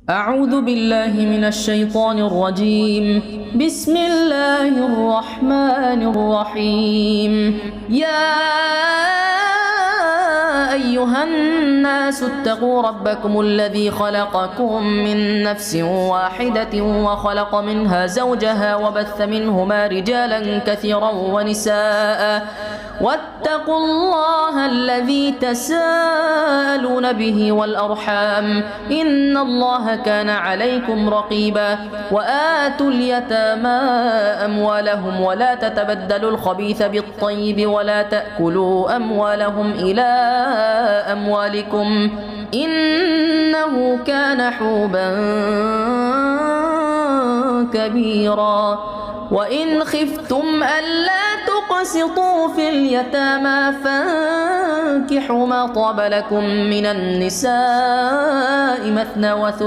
أعوذ بالله من الشيطان الرجيم. بسم الله الرحمن الرحيم. يا أيها الناس اتقوا ربكم الذي خلقكم من نفس واحدة وخلق منها زوجها وبث منهما رجالا كثيرا ونساء واتقوا الله الذي تساءلون به والأرحام إن الله كان عليكم رقيبا. وآتوا اليتامى أموالهم ولا تتبدلوا الخبيث بالطيب ولا تأكلوا أموالهم إلى أموالكم إنه كان حوبا كبيرا. وإن خفتم ألا تقسطوا في اليتامى فانكحوا ما طاب لكم من النساء مثنى وثلاث